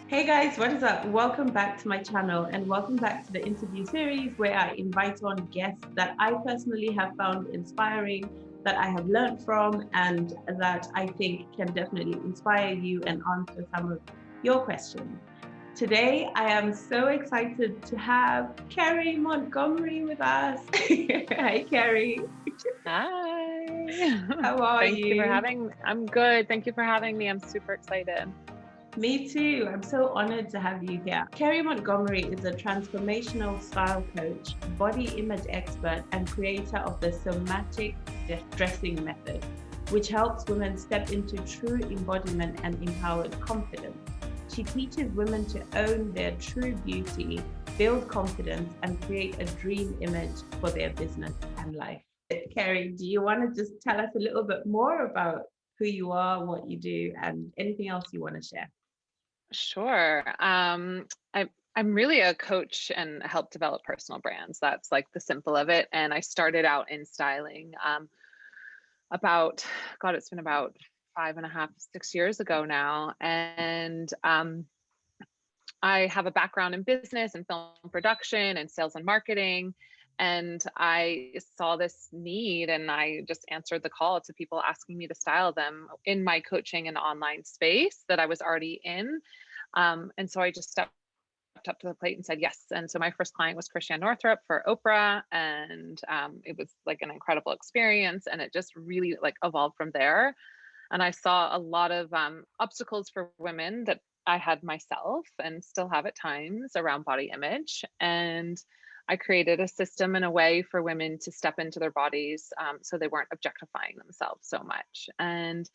Hey guys, what is up? Welcome back to my channel and welcome back to the interview series where I invite on guests that I personally have found inspiring, that I have learned from, and that I think can definitely inspire you and answer some of your questions. Today, I am so excited to have Carrie Montgomery with us. Hi, Carrie. Hi. How are Thank you for you? having me. I'm good. Thank you for having me. I'm super excited. Me too. I'm so honored to have you here. Carrie Montgomery is a transformational style coach, body image expert, and creator of the Somatic Dressing Method, which helps women step into true embodiment and empowered confidence. She teaches women to own their true beauty, build confidence, and create a dream image for their business and life. Carrie, do you want to just tell us a little bit more about who you are, what you do, and anything else you want to share? Sure. I'm really a coach and help develop personal brands. That's like the simple of it. And I started out in styling about, God, it's been about 5.5, 6 years ago now. And I have a background in business and film production and sales and marketing. And I saw this need and I just answered the call to people asking me to style them in my coaching and online space that I was already in. And so I just stepped up to the plate and said yes. And so my first client was Christiane Northrup for Oprah. And it was like an incredible experience. And it just really like evolved from there. And I saw a lot of obstacles for women that I had myself and still have at times around body image. And I created a system and a way for women to step into their bodies so they weren't objectifying themselves so much. And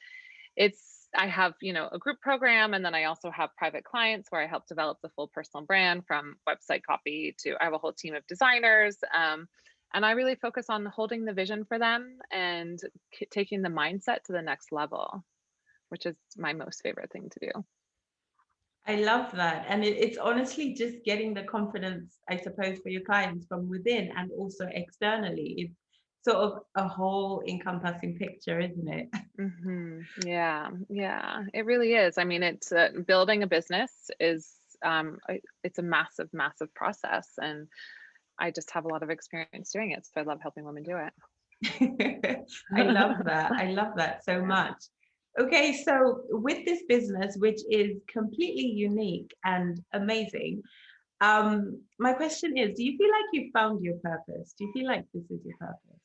I have, a group program, and then I also have private clients where I help develop the full personal brand from website copy to I have a whole team of designers. And I really focus on holding the vision for them and taking the mindset to the next level, which is my most favorite thing to do. I love that. And it's honestly just getting the confidence, I suppose, for your clients from within and also externally. It's sort of a whole encompassing picture, isn't it? Yeah, it really is. I mean, it's building a business is it's a massive, massive process, and I just have a lot of experience doing it, so I love helping women do it. I love that. I love that so Yeah. much. Okay, so with this business, which is completely unique and amazing, my question is, do you feel like you found your purpose? Do you feel like this is your purpose?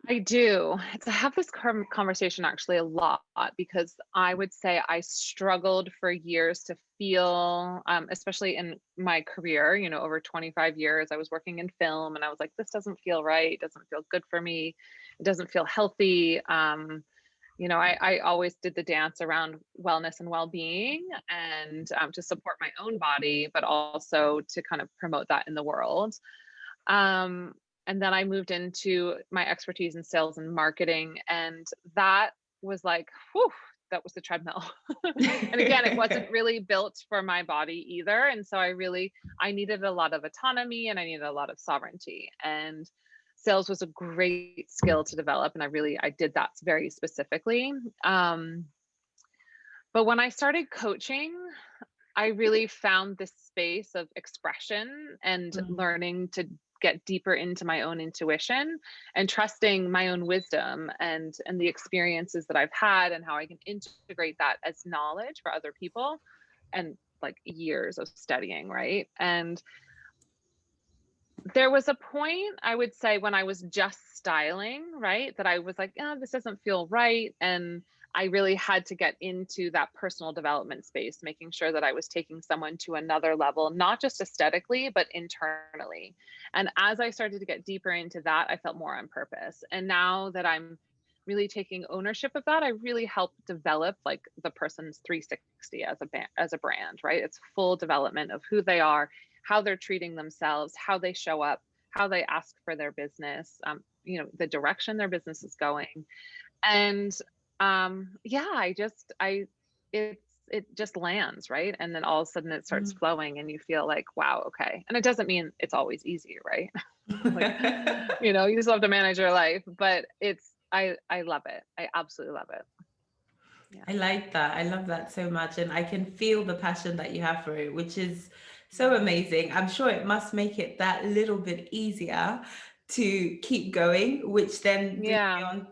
I do. I have this conversation actually a lot because I would say I struggled for years to feel, especially in my career, over 25 years, I was working in film and I was like, this doesn't feel right. It doesn't feel good for me. It doesn't feel healthy. I always did the dance around wellness and well-being and to support my own body, but also to kind of promote that in the world. Um, and then I moved into my expertise in sales and marketing. And that was like, whew, that was the treadmill. And again, it wasn't really built for my body either. And so I needed a lot of autonomy and I needed a lot of sovereignty. And sales was a great skill to develop. And I did that very specifically. But when I started coaching, I really found this space of expression and Mm, learning to get deeper into my own intuition and trusting my own wisdom and the experiences that I've had and how I can integrate that as knowledge for other people and like years of studying, right? And there was a point, I would say, when I was just styling, right, that I was like, oh, this doesn't feel right. And I really had to get into that personal development space, making sure that I was taking someone to another level, not just aesthetically, but internally. And as I started to get deeper into that, I felt more on purpose. And now that I'm really taking ownership of that, I really help develop like the person's 360 as a brand, right? It's full development of who they are, how they're treating themselves, how they show up, how they ask for their business, the direction their business is going. And yeah, it just lands, right? And then all of a sudden it starts mm. flowing and you feel like, wow, okay. And it doesn't mean it's always easy, right? Like, you just have to manage your life, but I love it. I absolutely love it. Yeah. I like that. I love that so much. And I can feel the passion that you have for it, which is so amazing. I'm sure it must make it that little bit easier to keep going, which then brings me Yeah. on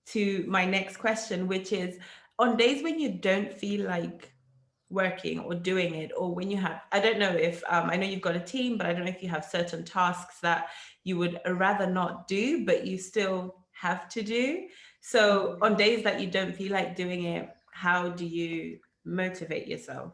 to my next question, which is on days when you don't feel like working or doing it, or when you have, I don't know if, I know you've got a team, but I don't know if you have certain tasks that you would rather not do, but you still have to do. So Mhm. on days that you don't feel like doing it, how do you motivate yourself?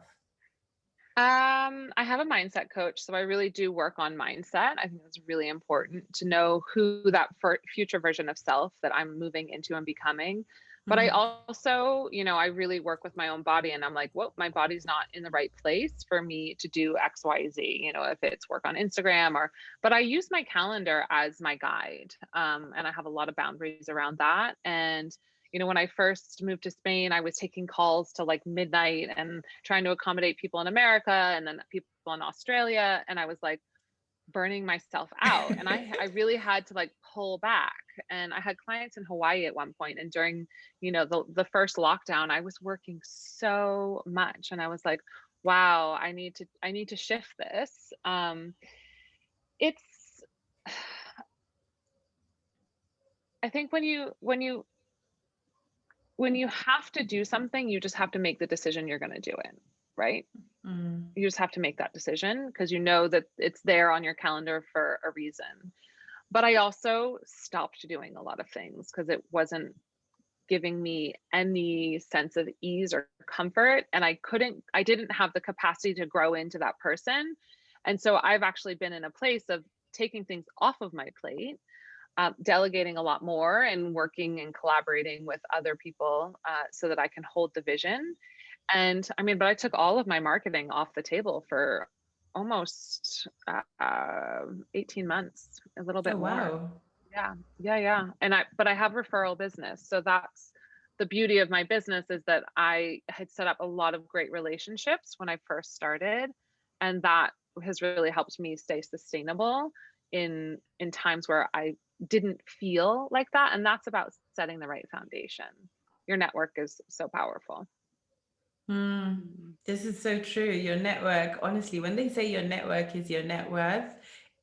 I have a mindset coach, so I really do work on mindset. I think it's really important to know who that future version of self that I'm moving into and becoming. But I Mm, also, I really work with my own body and I'm like, whoa, my body's not in the right place for me to do X, Y, Z, if it's work on Instagram but I use my calendar as my guide. And I have a lot of boundaries around that. And when I first moved to Spain, I was taking calls till like midnight and trying to accommodate people in America and then people in Australia. And I was like burning myself out. And I really had to like pull back. And I had clients in Hawaii at one point, and during, the first lockdown, I was working so much. And I was like, wow, I need to shift this. It's I think when you have to do something, you just have to make the decision you're going to do it, right? mm, You just have to make that decision because you know that it's there on your calendar for a reason. But I also stopped doing a lot of things because it wasn't giving me any sense of ease or comfort. And I didn't have the capacity to grow into that person. And so I've actually been in a place of taking things off of my plate, delegating a lot more and working and collaborating with other people so that I can hold the vision. And I mean, but I took all of my marketing off the table for almost 18 months, a little oh, bit more. wow. Yeah, yeah, yeah. But I have referral business. So that's the beauty of my business, is that I had set up a lot of great relationships when I first started. And that has really helped me stay sustainable in times where I didn't feel like that. And that's about setting the right foundation. Your network is so powerful. Mm, Mhm. this is so true. Your network, honestly, when they say your network is your net worth,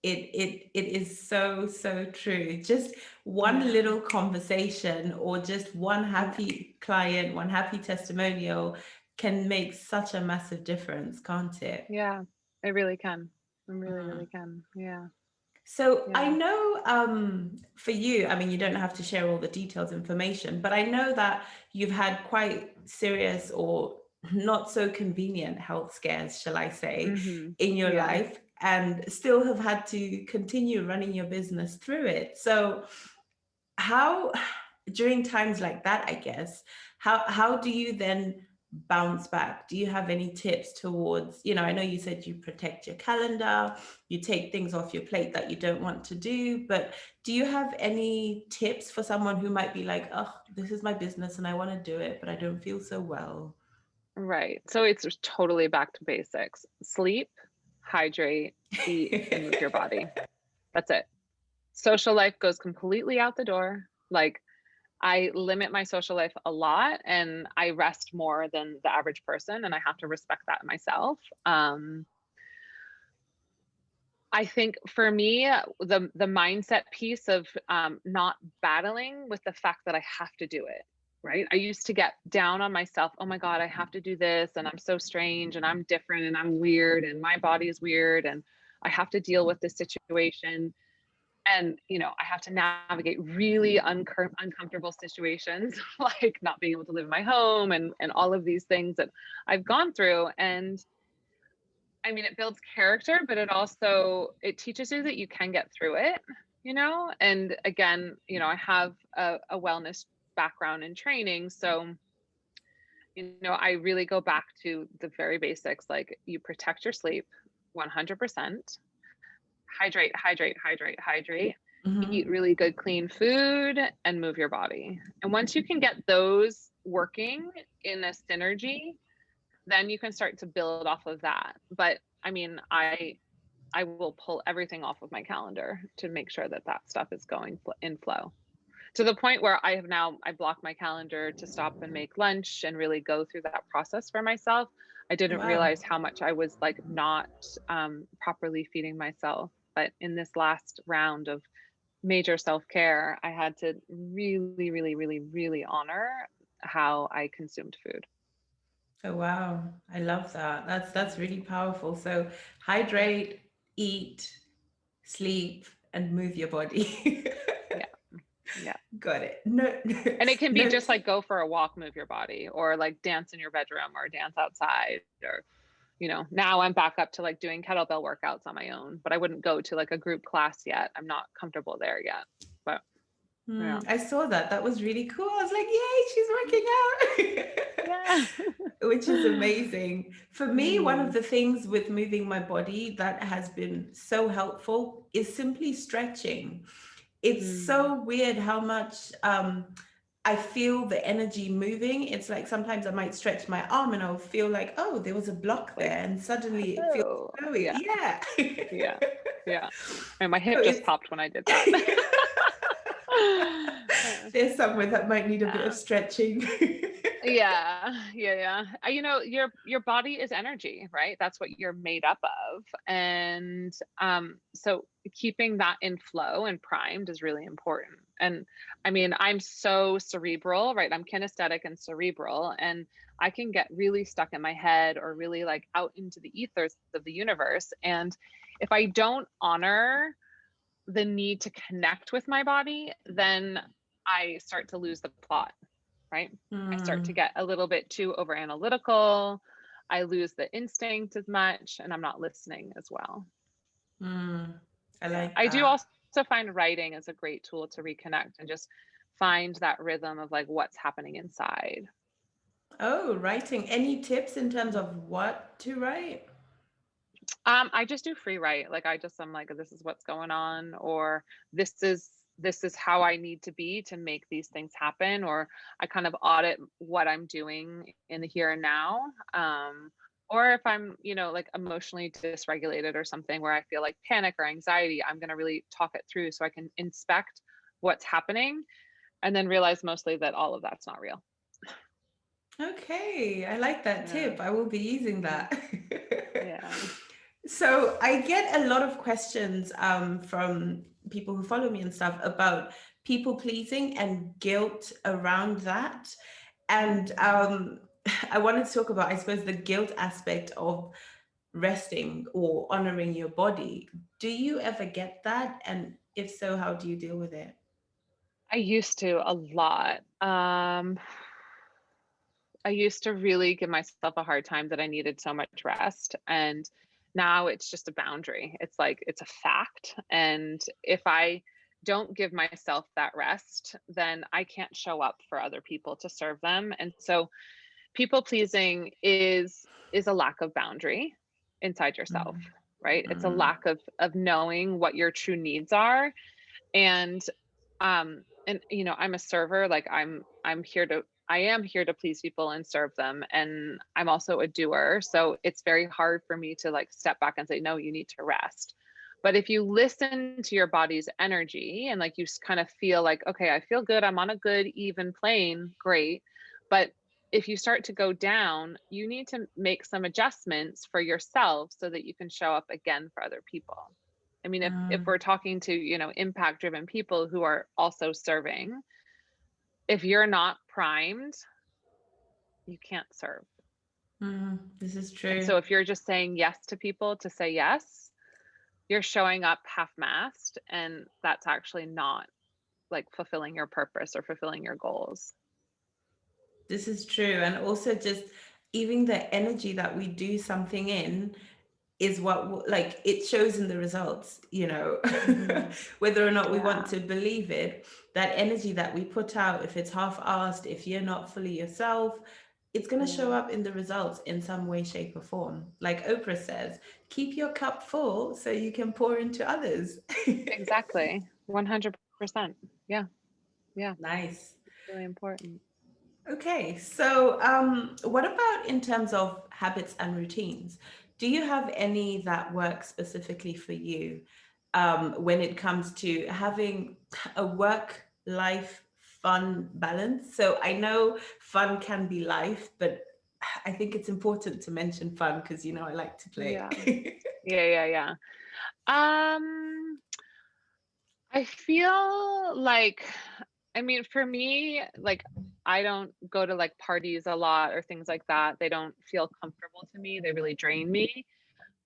it is so, so true. Just one Yeah. little conversation or just one Yeah. happy client, one happy testimonial can make such a massive difference, can't it? Yeah. It really can. It really, Mm. really can. Yeah. So I Yeah. know for you, I mean, you don't have to share all the details information, but I know that you've had quite serious or not so convenient health scares, shall I say, Hmm. in your Yeah. life and still have had to continue running your business through it. So how during times like that, I guess, how do you then bounce back? Do you have any tips towards, I know you said you protect your calendar, you take things off your plate that you don't want to do, but do you have any tips for someone who might be like, oh, this is my business and I want to do it, but I don't feel so well? Right. So it's just totally back to basics. Sleep, hydrate, eat, and move your body. That's it. Social life goes completely out the door. Like, I limit my social life a lot and I rest more than the average person, and I have to respect that myself. I think for me, the mindset piece of not battling with the fact that I have to do it. Right. I used to get down on myself. Oh my God, I have to do this, and I'm so strange, and I'm different, and I'm weird, and my body is weird, and I have to deal with this situation. And I have to navigate really uncomfortable situations, like not being able to live in my home, and all of these things that I've gone through. And I mean, it builds character, but it teaches you that you can get through it. And again, I have a wellness background and training. So, I really go back to the very basics, like you protect your sleep 100%, hydrate, hydrate, hydrate, hydrate, eat Hmm. really good, clean food, and move your body. And once you can get those working in a synergy, then you can start to build off of that. But I mean, I will pull everything off of my calendar to make sure that that stuff is going in flow. to the point where I block my calendar to stop and make lunch and really go through that process for myself. I didn't Wow. realize how much I was like not properly feeding myself. But in this last round of major self-care, I had to really, really, really, really honor how I consumed food. Oh wow. I love that. That's really powerful. So hydrate, eat, sleep, and move your body. Yeah. Yeah. Got it. No, And it can be no. just like go for a walk, move your body, or like dance in your bedroom or dance outside, or now I'm back up to like doing kettlebell workouts on my own, but I wouldn't go to like a group class yet. I'm not comfortable there yet. But yeah. I saw that. That was really cool. I was like, yay, she's working Yeah. out, which is amazing. For me, one of Mm, the things with moving my body that has been so helpful is simply stretching. It's mm. so weird how much I feel the energy moving. It's like sometimes I might stretch my arm and I'll feel like, oh, there was a block Like, there, and suddenly it feels oh, flowy. yeah, Yeah. yeah, yeah. And my hip So just it's popped when I did that. there's somewhere that might need a bit of Yeah. stretching. Yeah. Your body is energy, right? That's what you're made up of. And so keeping that in flow and primed is really important. And I mean, I'm so cerebral, right? I'm kinesthetic and cerebral, and I can get really stuck in my head or really like out into the ethers of the universe. And if I don't honor the need to connect with my body, then I start to lose the plot, right? I start to Mm, get a little bit too over analytical. I lose the instinct as much, and I'm not listening as well. mm, I Yeah. like I do that. also find writing as a great tool to reconnect and just find that rhythm of like what's happening inside. Oh, writing. Any tips in terms of what to write? I just do free write. Like I'm like, this is what's going on, or this is how I need to be to make these things happen, or I kind of audit what I'm doing in the here and now. Or if I'm, like emotionally dysregulated or something where I feel like panic or anxiety, I'm gonna really talk it through so I can inspect what's happening and then realize mostly that all of that's not real. Okay, I like that Yeah. tip. I will be using Yeah. that. Yeah. So I get a lot of questions from people who follow me and stuff about people pleasing and guilt around that. And Mm. I wanted to talk about, I suppose, the guilt aspect of resting or honoring your body. Do you ever get that? And if so, how do you deal with it? I used to a lot. I used to really give myself a hard time that I needed so much rest. And now it's just a boundary. It's like, it's a fact. And if I don't give myself that rest, then I can't show up for other people to serve them. And so people pleasing is a lack of boundary inside yourself, Mm, right? It's a mm, lack of knowing what your true needs are. And I'm a server. Like I am here to please people and serve them, and I'm also a doer, so it's very hard for me to like step back and say no, you need to rest. But if you listen to your body's energy and like kind of feel like, okay, I feel good, I'm on a good even plane, great. But if you start to go down, you need to make some adjustments for yourself so that you can show up again for other people. I mean, if mm, we're talking to, impact driven people who are also serving, if you're not primed, you can't serve. this is And true. so if you're just saying yes to people to say yes, you're showing up half-mast, and that's actually not like fulfilling your purpose or fulfilling your goals. This is true. And also, just even the energy that we do something in is what like it shows in the results, Hmm. whether or not we want Yeah. to believe it. That energy that we put out, if it's half-assed, if you're not fully yourself, it's going to show Yeah. up in the results in some way, shape, or form. Like Oprah says, keep your cup full so you can pour into others. Exactly. 100%. Yeah. Yeah. Nice. It's really important. Okay, so what about in terms of habits and routines? Do you have any that work specifically for you when it comes to having a work life fun balance. So I know fun can be life, but I think it's important to mention fun because, I like to Yeah. play. Yeah. Um, I feel like, I mean, for me, like, I don't go to like parties a lot or things like that. They don't feel comfortable to me. They really drain me.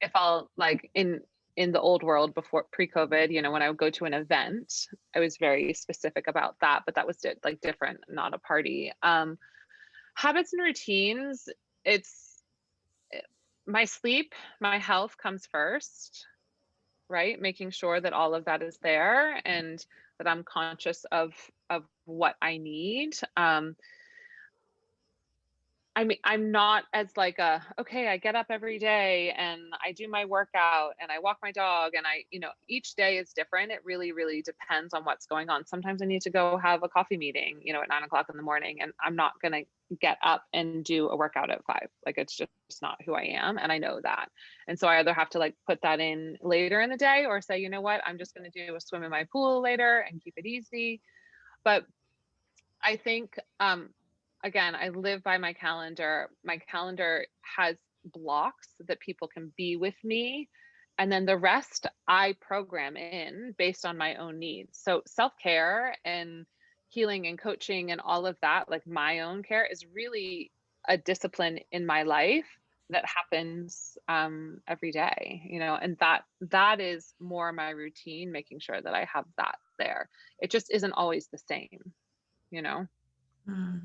If I'll like in the old world before pre-COVID, when I would go to an event, I was very specific about that, but that was like different, not a party. Habits and routines, it's my sleep, my health comes first, right? Making sure that all of that is there and that I'm conscious of what I need. I mean, I'm not as like okay, I get up every day and I do my workout and I walk my dog and each day is different. It really, really depends on what's going on. Sometimes I need to go have a coffee meeting, at 9 o'clock in the morning, and I'm not going to get up and do a workout at 5. Like, it's just not who I am. And I know that. And so I either have to like put that in later in the day or say, you know what, I'm just going to do a swim in my pool later and keep it easy. But I think, again, I live by my calendar. My calendar has blocks that people can be with me. And then the rest I program in based on my own needs. So self-care and healing and coaching and all of that, like my own care, is really a discipline in my life that happens every day, and that is more my routine, making sure that I have that there. It just isn't always the same, you know? Mm.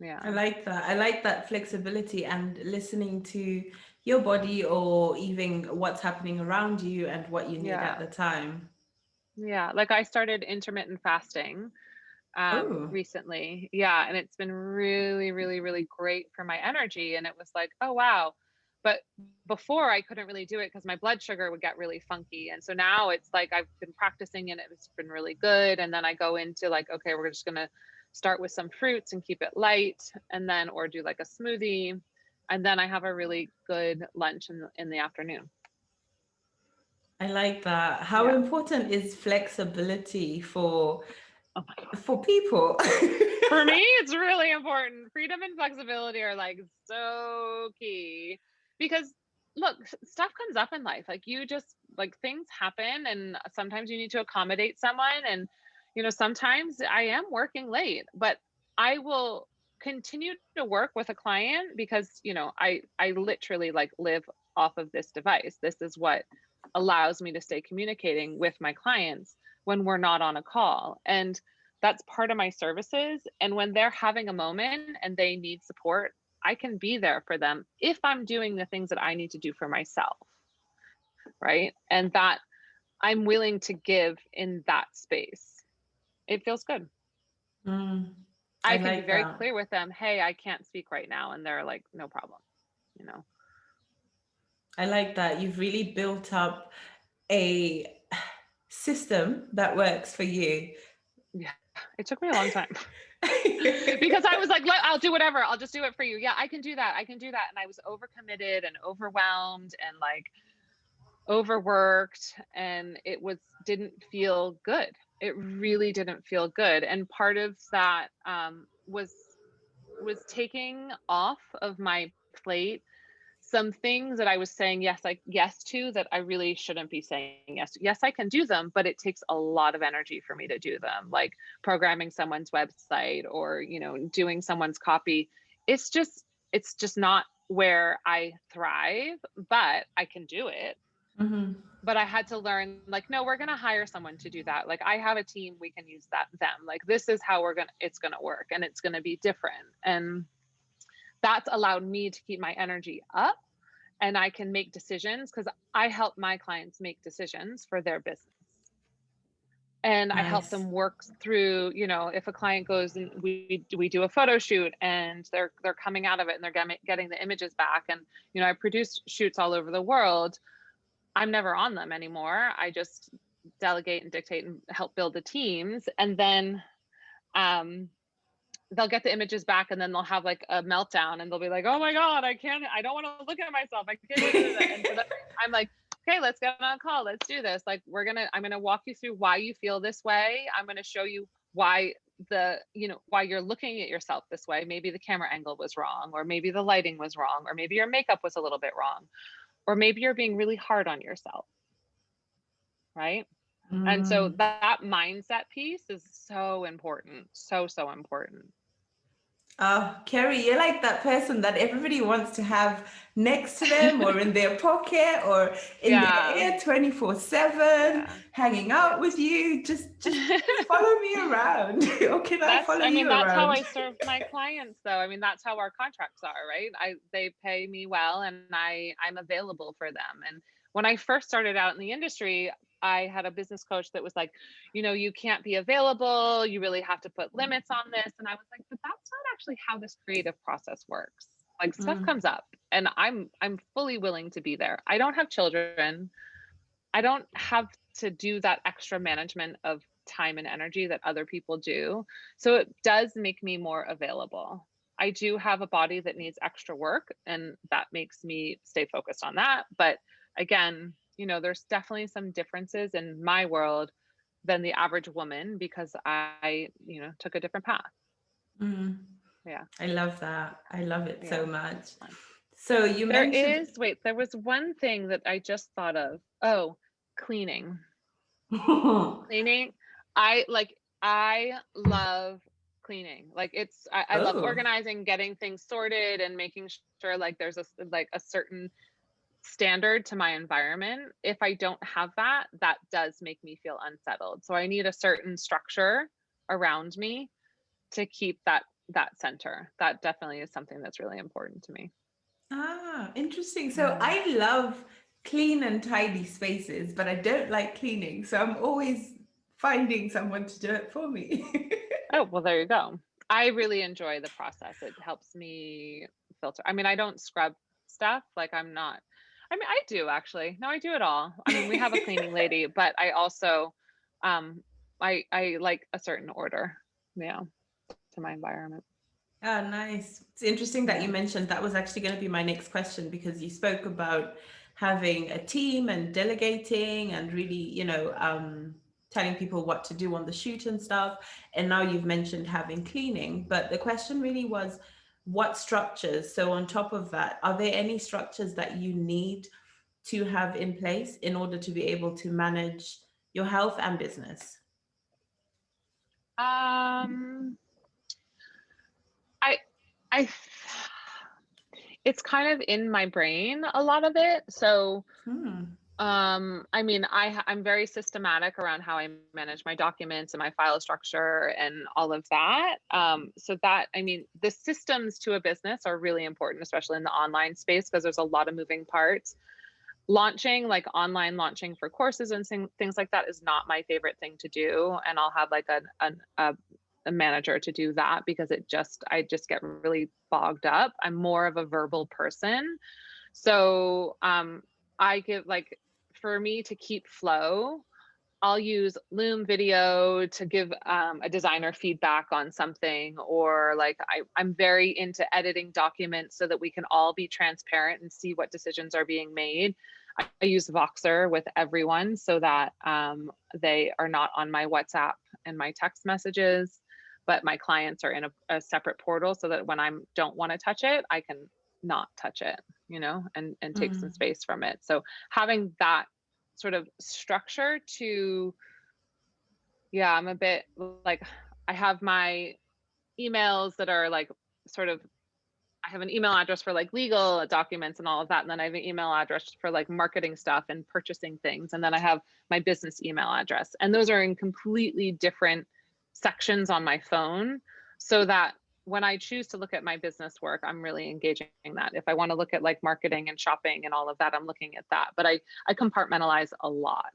I Yeah. like that. I like that flexibility and listening to your body or even what's happening around you and what you need at Yeah. the time. Yeah. Like, I started intermittent fasting Oh, recently. Yeah. And it's been really, really, really great for my energy. And it was like, oh, wow. But before I couldn't really do it because my blood sugar would get really funky. And so now it's like I've been practicing and it's been really good. And then I go into like, okay, we're just going to start with some fruits and keep it light, and then, or do like a smoothie. And then I have a really good lunch in the afternoon. I like that. How Yeah. important is flexibility for Oh my God. for people? For me, it's really important. Freedom and flexibility are like so key because look, stuff comes up in life. Like, you just like, things happen and sometimes you need to accommodate someone. And, sometimes I am working late, but I will continue to work with a client because, I literally like live off of this device. This is what allows me to stay communicating with my clients when we're not on a call. And that's part of my services. And when they're having a moment and they need support, I can be there for them if I'm doing the things that I need to do for myself. Right. And that I'm willing to give in that space. It feels good. Mm, I I can be like very that. clear with them. Hey, I can't speak right now. And they're like, no problem. You know? I like that. You've really built up a system that works for you. Yeah. It took me a long time because I was like, I'll do whatever. I'll just do it for you. Yeah, I can do that. I can do that. And I was overcommitted and overwhelmed and like overworked, and it didn't feel good. It really didn't feel good. And part of that was taking off of my plate some things that I was saying yes to that I really shouldn't be saying yes to. Yes, I can do them, but it takes a lot of energy for me to do them, like programming someone's website or, doing someone's copy. It's just not where I thrive, but I can do it. Mhm. But I had to learn, like, no, we're going to hire someone to do that. Like, I have a team, we can use them. Like, this is how it's going to work, and it's going to be different. And that's allowed me to keep my energy up, and I can make decisions because I help my clients make decisions for their business. And I help Nice. them work through, if a client goes and we do a photo shoot and they're coming out of it and they're getting the images back. And, I produce shoots all over the world. I'm never on them anymore. I just delegate and dictate and help build the teams. And then they'll get the images back and then they'll have like a meltdown and they'll be like, oh my God, I don't want to look at myself. I can't. And so then I'm like, okay, let's get on a call. Let's do this. Like, I'm going to walk you through why you feel this way. I'm going to show you why why you're looking at yourself this way. Maybe the camera angle was wrong, or maybe the lighting was wrong, or maybe your makeup was a little bit wrong, or maybe you're being really hard on yourself. Right. And so that mindset piece is so important. So, so important. Oh, Carrie, you're like that person that everybody wants to have next to them or in their pocket or in their ear 24/7, hanging out with you. Just follow me around. Or can I follow you that's around? how I serve my clients though. I mean, that's how our contracts are, right? They pay me well and I'm available for them. And when I first started out in the industry, I had a business coach that was like, you can't be available. You really have to put limits on this. And I was like, but that's not actually how this creative process works. Like stuff comes up and I'm fully willing to be there. I don't have children. I don't have to do that extra management of time and energy that other people do. So it does make me more available. I do have a body that needs extra work and that makes me stay focused on that. But again, there's definitely some differences in my world than the average woman because I, took a different path. Yeah. I love that. I love it so much. So you mentioned there was one thing that I just thought of. Oh, cleaning. Cleaning. I love cleaning. Like I love organizing, getting things sorted and making sure like there's a certain standard to my environment. If I don't have that, that does make me feel unsettled. So I need a certain structure around me to keep that center. That definitely is something that's really important to me. Interesting. So I love clean and tidy spaces, but I don't like cleaning. So I'm always finding someone to do it for me. Oh, well, there you go. I really enjoy the process. It helps me filter. I mean, I don't scrub stuff. I do actually. No, I do it all. I mean, we have a cleaning lady, but I also, I like a certain order, to my environment. Oh, nice. It's interesting that you mentioned that was actually going to be my next question because you spoke about having a team and delegating and really, telling people what to do on the shoot and stuff. And now you've mentioned having cleaning, but the question really was what structures? So on top of that, are there any structures that you need to have in place in order to be able to manage your health and business? It's kind of in my brain, a lot of it. So, I mean, I'm very systematic around how I manage my documents and my file structure and all of that. So that, I mean, the systems to a business are really important, especially in the online space, because there's a lot of moving parts. Launching, like online launching for courses and things like that is not my favorite thing to do. And I'll have like a manager to do that because I just get really bogged up. I'm more of a verbal person. So I give for me to keep flow, I'll use Loom video to give a designer feedback on something, or I'm very into editing documents so that we can all be transparent and see what decisions are being made. I use Voxer with everyone so that they are not on my WhatsApp and my text messages, but my clients are in a separate portal so that when I don't want to touch it, I can not touch it, and take some space from it. So having that sort of structure I'm a bit I have my emails that are I have an email address for legal documents and all of that. And then I have an email address for marketing stuff and purchasing things. And then I have my business email address. And those are in completely different sections on my phone, so that when I choose to look at my business work, I'm really engaging that. If I want to look at marketing and shopping and all of that, I'm looking at that. But I compartmentalize a lot,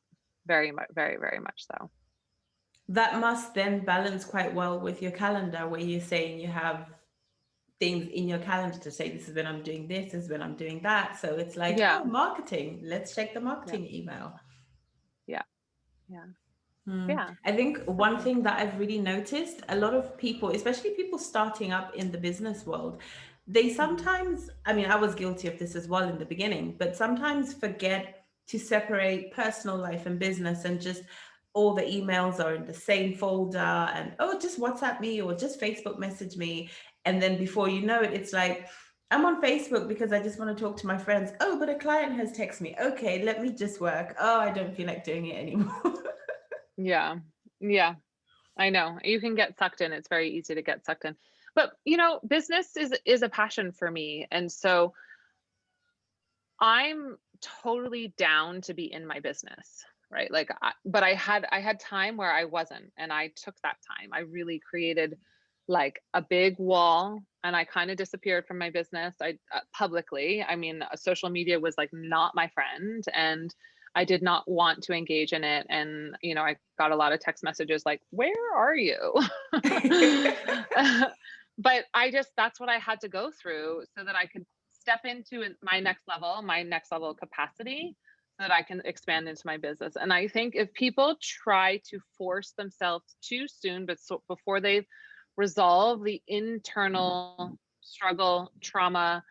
very much, very, very much so. That must then balance quite well with your calendar, where you're saying you have things in your calendar to say, this is when I'm doing this is when I'm doing that. So it's marketing. Let's check the marketing email. Yeah. I think one thing that I've really noticed, a lot of people, especially people starting up in the business world, they sometimes, I mean, I was guilty of this as well in the beginning, but sometimes forget to separate personal life and business, and just all the emails are in the same folder, and oh, just WhatsApp me or just Facebook message me. And then before you know it, it's like, I'm on Facebook because I just want to talk to my friends. Oh, but a client has texted me. Okay, let me just work. Oh, I don't feel like doing it anymore. Yeah. Yeah. I know. You can get sucked in. It's very easy to get sucked in. But, business is a passion for me. And so I'm totally down to be in my business, right? Like, but I had time where I wasn't, and I took that time. I really created like a big wall, and I kind of disappeared from my business. I publicly, I mean, social media was like not my friend, and I did not want to engage in it. And I got a lot of text messages like, "Where are you?" But that's what I had to go through so that I could step into my next level capacity, so that I can expand into my business. And I think if people try to force themselves too soon, but before they've resolved the internal struggle, trauma,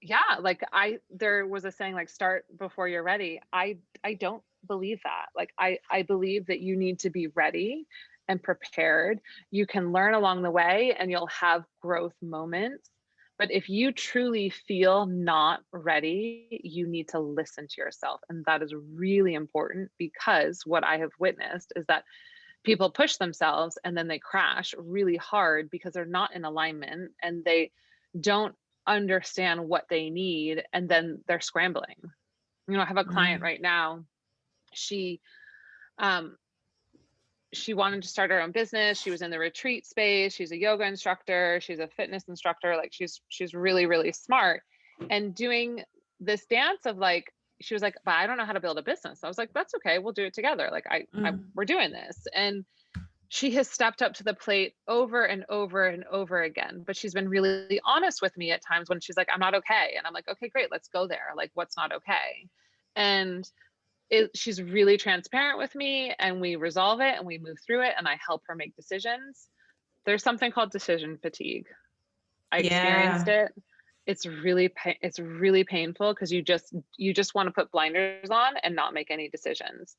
yeah, like there was a saying like, start before you're ready. I don't believe that. Like I believe that you need to be ready and prepared. You can learn along the way and you'll have growth moments. But if you truly feel not ready, you need to listen to yourself. And that is really important, because what I have witnessed is that people push themselves and then they crash really hard because they're not in alignment and they don't understand what they need, and then they're scrambling. I have a client right now. She um she wanted to start her own business. She was in the retreat space. She's a yoga instructor. She's a fitness instructor. Like she's really, really smart, and doing this dance of like, she was like, but I don't know how to build a business. I was like, that's okay. We'll do it together. Like we're doing this. And she has stepped up to the plate over and over and over again. But she's been really honest with me at times when she's like, I'm not okay. And I'm like, okay, great. Let's go there. Like, what's not okay? And she's really transparent with me, and we resolve it and we move through it, and I help her make decisions. There's something called decision fatigue. I experienced Yeah. it. It's really painful, because you just want to put blinders on and not make any decisions.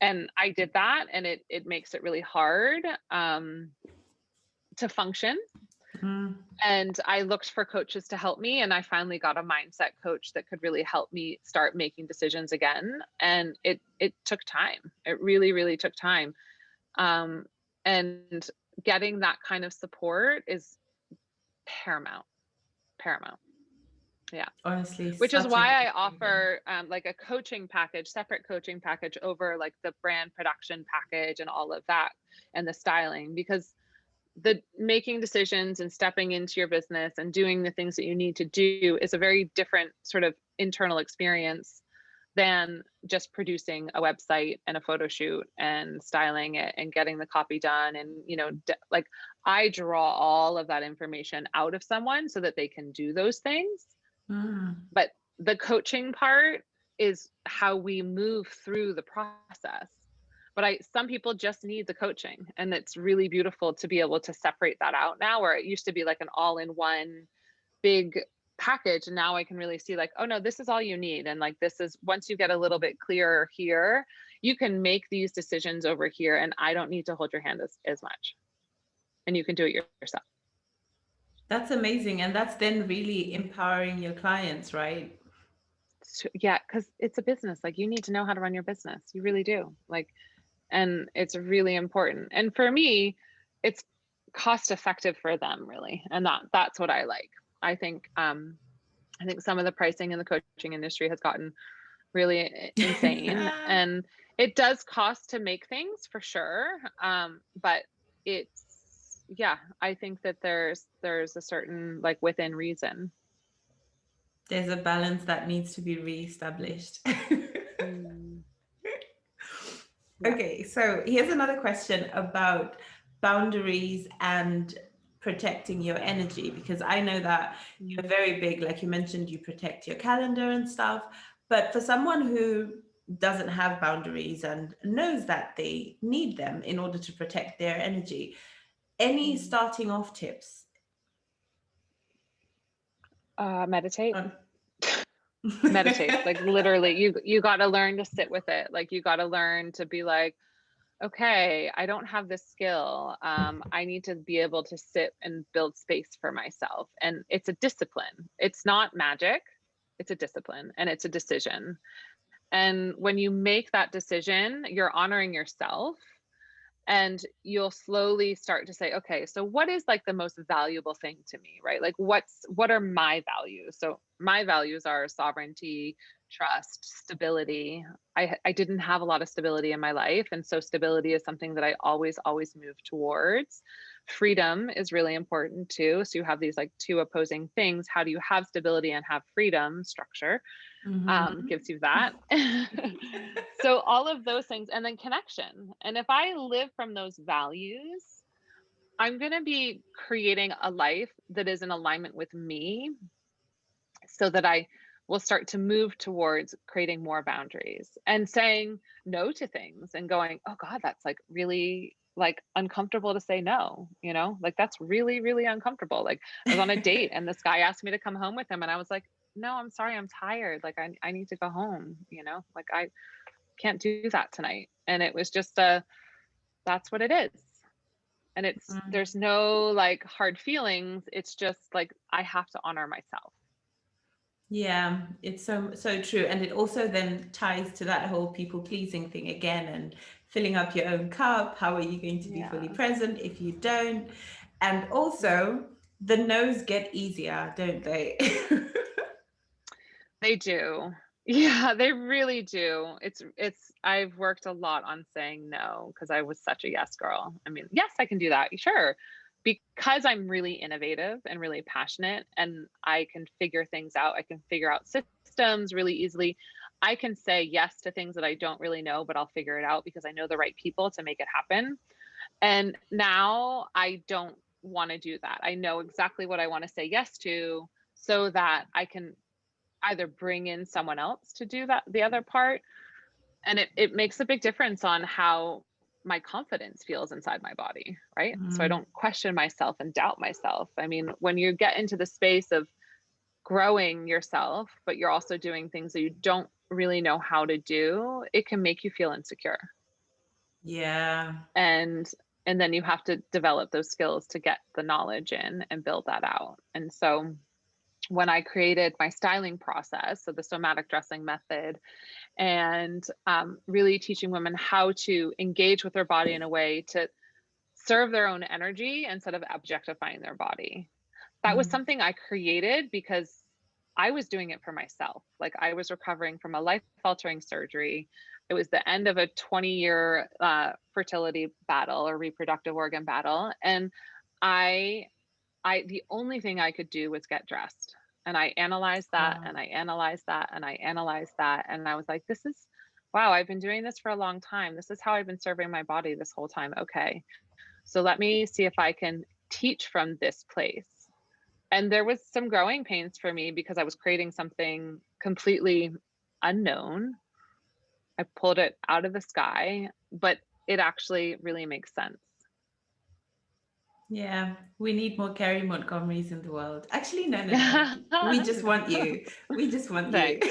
And I did that, and it makes it really hard to function. And I looked for coaches to help me, and I finally got a mindset coach that could really help me start making decisions again. And it took time. It really, really took time. And getting that kind of support is paramount. Yeah. Honestly, Which is such a why I good thing. offer like a separate coaching package over like the brand production package and all of that, and the styling, because the making decisions and stepping into your business and doing the things that you need to do is a very different sort of internal experience than just producing a website and a photo shoot and styling it and getting the copy done. And, like I draw all of that information out of someone so that they can do those things. But the coaching part is how we move through the process. But some people just need the coaching, and it's really beautiful to be able to separate that out now, where it used to be like an all-in-one big package. And now I can really see like, oh no, this is all you need. And like, this is, once you get a little bit clearer here, you can make these decisions over here, and I don't need to hold your hand as much. And you can do it yourself. That's amazing. And that's then really empowering your clients, right? Yeah, because it's a business. Like, you need to know how to run your business. You really do. Like, and it's really important. And for me, it's cost effective for them, really. And that's what I like. I think some of the pricing in the coaching industry has gotten really insane, and it does cost to make things, for sure. But I think that there's a certain, like, within reason. There's a balance that needs to be reestablished. Mm, yeah. Okay, so here's another question about boundaries and protecting your energy, because I know that you're very big, like you mentioned, you protect your calendar and stuff. But for someone who doesn't have boundaries and knows that they need them in order to protect their energy, any starting off tips? Meditate. Meditate. Like literally, you got to learn to sit with it. Like you got to learn to be like, okay, I don't have this skill. I need to be able to sit and build space for myself. And it's a discipline. It's not magic. It's a discipline and it's a decision. And when you make that decision, you're honoring yourself, and you'll slowly start to say, okay, so what is like the most valuable thing to me, right? Like what are my values? So my values are sovereignty, trust, stability. I didn't have a lot of stability in my life, and so stability is something that I always move towards. Freedom is really important too. So you have these like two opposing things. How do you have stability and have freedom? Structure Mhm. gives you that. So all of those things, and then connection. And if I live from those values, I'm going to be creating a life that is in alignment with me, so that I will start to move towards creating more boundaries and saying no to things and going, oh God, that's like really like uncomfortable to say no, like that's really, really uncomfortable. Like I was on a date and this guy asked me to come home with him and I was like, no, I'm sorry, I'm tired. Like I need to go home, like I can't do that tonight. And it was just that's what it is. And there's no like hard feelings. It's just like I have to honor myself. Yeah, it's so true. And it also then ties to that whole people pleasing thing again, and filling up your own cup. How are you going to be fully Yeah. present if you don't? And also the no's get easier, don't they? They do. Yeah, they really do. I've worked a lot on saying no because I was such a yes girl. I mean, yes, I can do that. Sure. Because I'm really innovative and really passionate and I can figure things out. I can figure out systems really easily. I can say yes to things that I don't really know, but I'll figure it out because I know the right people to make it happen. And now I don't want to do that. I know exactly what I want to say yes to so that I can either bring in someone else to do that, the other part. And it makes a big difference on how my confidence feels inside my body, right? So I Mm, don't question myself and doubt myself. I mean, when you get into the space of growing yourself, but you're also doing things that you don't really know how to do, it can make you feel insecure. yeah. And and then you have to develop those skills to get the knowledge in and build that out. And so when I created my styling process, so the somatic dressing method, and really teaching women how to engage with their body in a way to serve their own energy instead of objectifying their body. That was Mm. something I created because I was doing it for myself. Like I was recovering from a life altering surgery. It was the end of a 20-year fertility battle or reproductive organ battle. And I the only thing I could do was get dressed. And I analyzed that Wow. and I analyzed that and I analyzed that. And I was like, this is, wow, I've been doing this for a long time. This is how I've been serving my body this whole time. Okay. So let me see if I can teach from this place. And there was some growing pains for me because I was creating something completely unknown. I pulled it out of the sky, but it actually really makes sense. Yeah, we need more Carrie Montgomerys in the world. Actually, no, no, no. We just want you. We just want you. Thanks.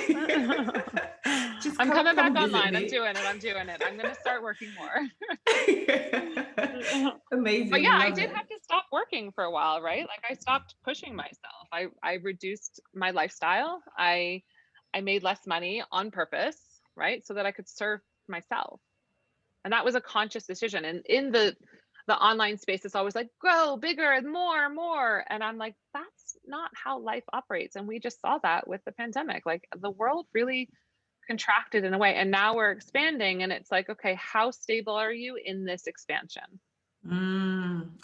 Just I'm coming back come visit online. I'm me. doing it. I'm doing it. I'm going to start working more. But Amazing. yeah, I I love did it. have to stop working for a while, right? Like I stopped pushing myself. I reduced my lifestyle. I made less money on purpose, right? So that I could serve myself. And that was a conscious decision. And in the online space, it's always like grow bigger and more, more. And I'm like, that's not how life operates. And we just saw that with the pandemic. Like the world really contracted in a way. And now we're expanding. And it's like, okay, how stable are you in this expansion?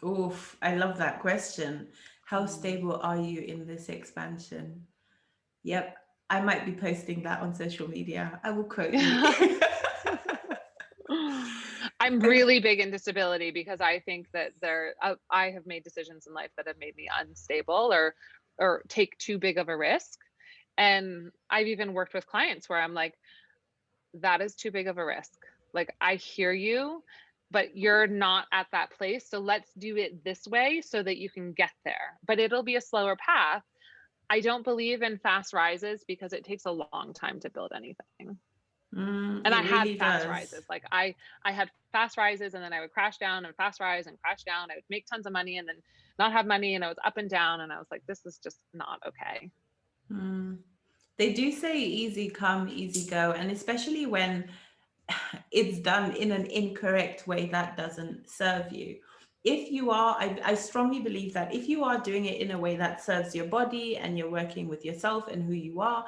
Oof, I love that question. How Mm. stable are you in this expansion? Yep, I might be posting that on social media. I will quote you. I'm And really big into stability because I think that I have made decisions in life that have made me unstable or take too big of a risk. And I've even worked with clients where I'm like, that is too big of a risk. Like I hear you, but you're not at that place. So let's do it this way so that you can get there. But it'll be a slower path. I don't believe in fast rises because it takes a long time to build anything. And I It had really fast does. rises. Like I had fast rises, and then I would crash down and fast rise and crash down. I would make tons of money and then not have money, and I was up and down, and I was like, this is just not okay. They do say easy come, easy go, and especially when it's done in an incorrect way that doesn't serve you. If you are, I strongly believe that if you are doing it in a way that serves your body and you're working with yourself and who you are,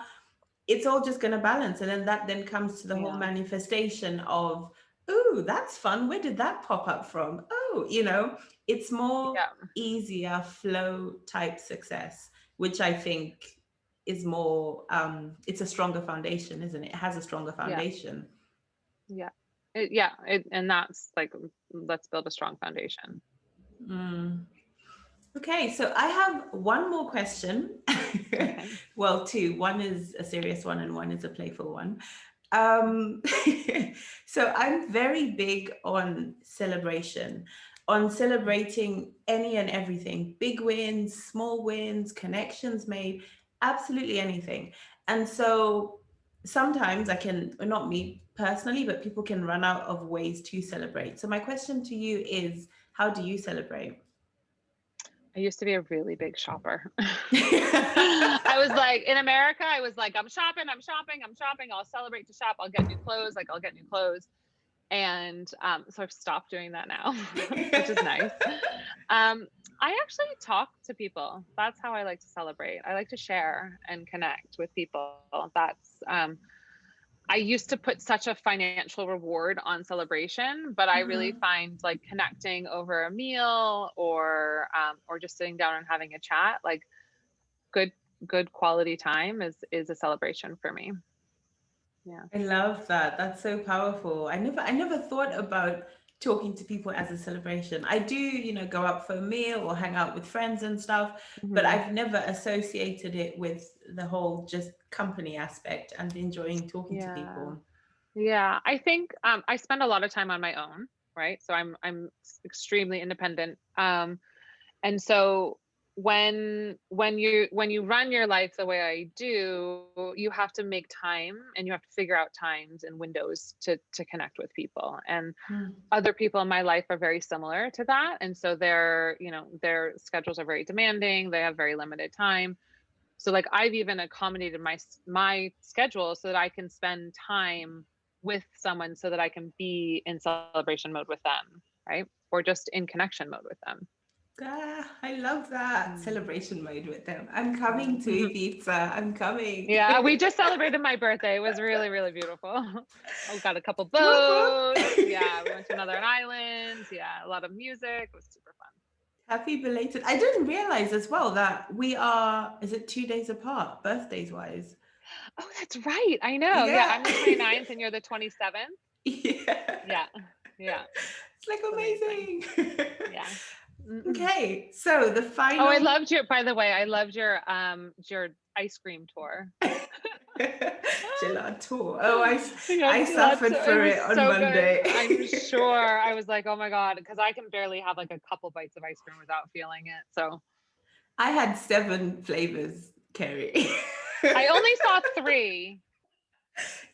it's all just going to balance. And then that then comes to the whole Yeah. manifestation of, oh, that's fun. Where did that pop up from? Oh, you know, it's more Yeah. easier flow type success, which I think is more, it's a stronger foundation, isn't it? It has a stronger Yeah. foundation. Yeah. And that's like, let's build a strong foundation. Okay, so I have one more question. Okay. Well, two. One is a serious one and one is a playful one. So I'm very big on celebration, on celebrating any and everything, big wins, small wins, connections made, absolutely anything. And so sometimes I can, well, not me personally, but people can run out of ways to celebrate. So my question to you is, how do you celebrate? I used to be a really big shopper. I was like, in America, I was like, I'm shopping. I'll celebrate to shop. I'll get new clothes. Like, I'll get new clothes. And so I've stopped doing that now, which is nice. I actually talk to people. That's how I like to celebrate. I like to share and connect with people. That's I used to put such a financial reward on celebration, but I really find like connecting over a meal or just sitting down and having a chat, like good good quality time is a celebration for me. Yeah. I love that. That's so powerful. I never thought about talking to people as a celebration. I do, go out for a meal or hang out with friends and stuff, but Hmm. I've never associated it with the whole just company aspect and enjoying talking to Yeah. people. Yeah. I think I spend a lot of time on my own, right? So I'm extremely independent. And so when you run your life the way I do, you have to make time and you have to figure out times and windows to connect with people. And other people in my life are very similar to that. And so their schedules are very demanding. They have very limited time. So like I've even accommodated my schedule so that I can spend time with someone so that I can be in celebration mode with them, right? Or just in connection mode with them. I love that Mm. celebration mode with them. I'm coming to Yeah. Ibiza. I'm coming. Yeah, we just celebrated my birthday. It was really, really beautiful. Oh, got a couple Whoop, boats. whoop. Yeah, we went to another island. Yeah, a lot of music. It was super fun. Happy belated. I didn't realize as well that we are, is it 2 days apart, birthdays wise? Oh, that's right. I know. Yeah, Yeah. I'm the 29th and you're the 27th. Yeah. Yeah. Yeah. It's like It's amazing. amazing. Yeah. Mm-mm. Okay, so the Oh, I final loved by the way, I loved your ice cream tour. gelato. Oh, Yeah, I suffered gelato. It for was it on so good. Monday. I'm sure. I was like, oh my God, because I can barely have like a couple bites of ice cream without feeling it. So I had 7 flavors, Carrie. I only saw three.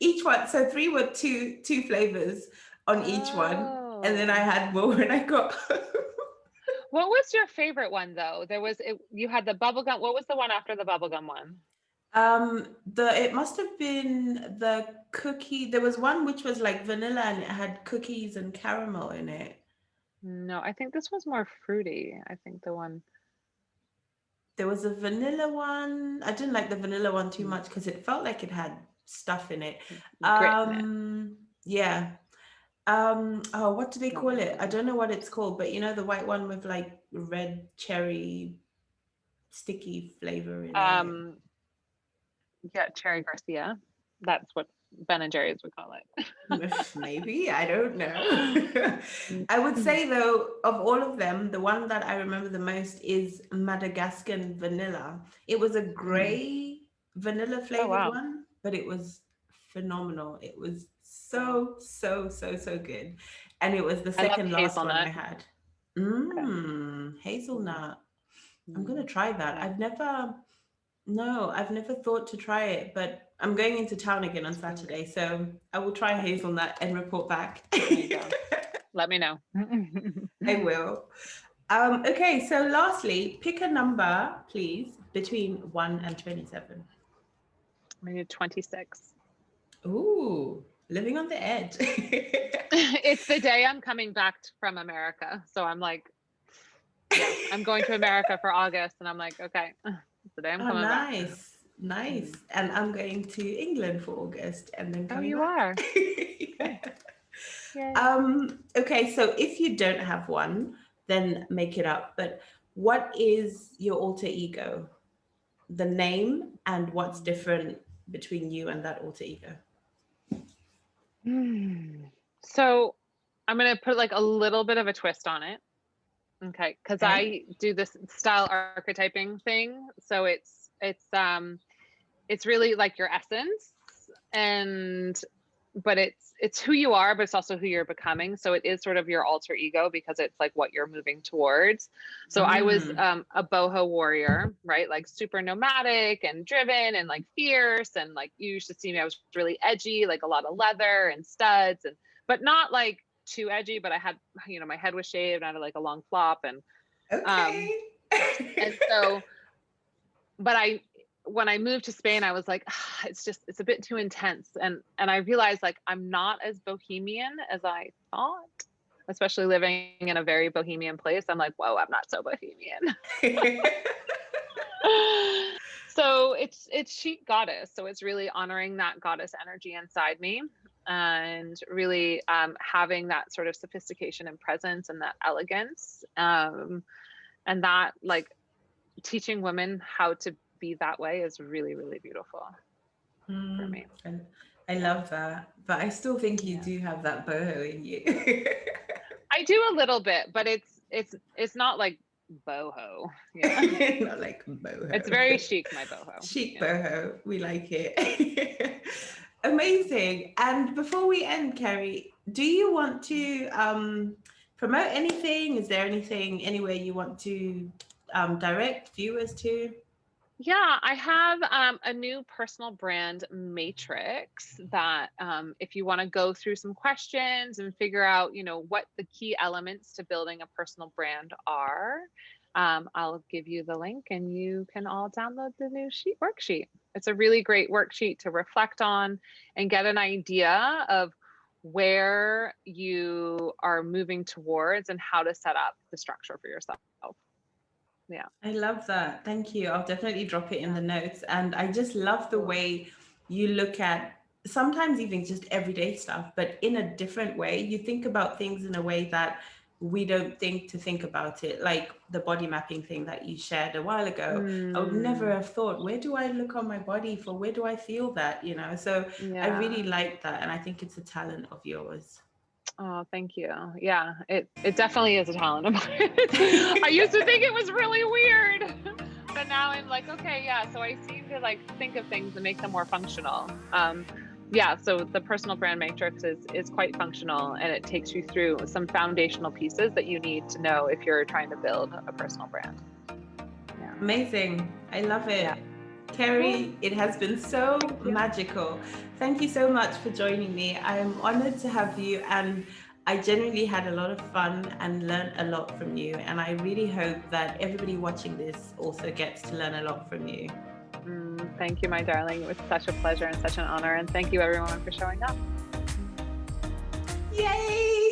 Each one, so three were two flavors on each one, and then I Oh. had more when I got home. What was your favorite one though? You had the bubblegum. What was the one after the bubblegum one? It must have been the cookie. There was one which was like vanilla and it had cookies and caramel in it. No, I think this was more fruity. I think the one. There was a vanilla one. I didn't like the vanilla one too Mm, much because it felt like it had stuff in it. grit in it. Yeah. Oh, what do they Don't call it? I remember. don't know what it's called, but the white one with like red cherry sticky flavor in it. Um, yeah, Cherry Garcia. That's what Ben and Jerry's would call it. Maybe, I don't know. I would say though, of all of them, the one that I remember the most is Madagascan vanilla. It was a Mm. gray vanilla Oh flavored wow. one, but it was phenomenal. It was Wow. so good. And it was the I love second last one I hazelnut. had. Okay. Mm, Hazelnut. I'm gonna mm, try that. yeah. No, I've never thought to try it, but I'm going into town again on It's really good. Saturday, so I will try hazelnut and report back. There you go. Let me know. I will. Okay, so lastly, pick a number, please, between 1 and 27. Maybe 26. Ooh, living on the edge. It's the day I'm coming back from America. So I'm like, yeah, I'm going to America for August, and I'm like, okay, it's the day I'm Oh, coming back. nice. Nice. Mm. And I'm going to England for August and then Oh, coming you back. are? Yeah. Okay. Yay. Okay, so if you don't have one, then make it up. But what is your alter ego? The name and what's different between you and that alter ego? Hmm. So I'm going to put like a little bit of a twist on it. Okay. Cause Okay. I do this style archetyping thing. So it's really like your essence, and but it's who you are, but it's also who you're becoming. So it is sort of your alter ego because it's like what you're moving towards. So I was Mm. a boho warrior, right? Like super nomadic and driven and like fierce, and like you used to see me, I was really edgy, like a lot of leather and studs, and but not like too edgy, but I had, my head was shaved and I had like a long flop, um Okay. and so, but when I moved to Spain, I was like, "Ah, it's a bit too intense." And I realized like I'm not as bohemian as I thought, especially living in a very bohemian place. I'm like, whoa, I'm not so bohemian. So it's chic goddess. So it's really honoring that goddess energy inside me, and really having that sort of sophistication and presence and that elegance. And that like teaching women how to be that way is really, really beautiful for Mm, me. and I Yeah. love that. But I still think you Yeah. do have that boho in you. I do a little bit, but it's not like boho. Yeah. Not like It's boho. very chic, my boho. Chic Yeah. boho. We like it. Yeah. Amazing. And before we end, Carrie, do you want to promote anything? Is there anything, anywhere you want to direct viewers to? Yeah, I have a new personal brand matrix that if you want to go through some questions and figure out, what the key elements to building a personal brand are, I'll give you the link and you can all download the new worksheet. It's a really great worksheet to reflect on and get an idea of where you are moving towards and how to set up the structure for yourself. Yeah. I love that. Thank you. I'll definitely drop it in Yeah. the notes. And I just love the Cool. way you look at sometimes even just everyday stuff, but in a different way. You think about things in a way that we don't think about it, like the body mapping thing that you shared a while ago. I would never Mm, have thought, where do I look on my body for? Where do I feel that? So I really yeah. like that. And I think it's a talent of yours. Oh, thank you. Yeah, it definitely is a talent of mine. I used to think it was really weird, but now I'm like, okay, yeah. So I seem to like think of things and make them more functional. Yeah. So the personal brand matrix is quite functional, and it takes you through some foundational pieces that you need to know if you're trying to build a personal brand. Yeah. Amazing. I love Yeah. it. Carrie, it has been so Thank you. magical. Thank you so much for joining me. I am honored to have you, and I genuinely had a lot of fun and learned a lot from you. And I really hope that everybody watching this also gets to learn a lot from you. Thank you, my darling. It was such a pleasure and such an honor. And thank you, everyone, for showing up. Yay!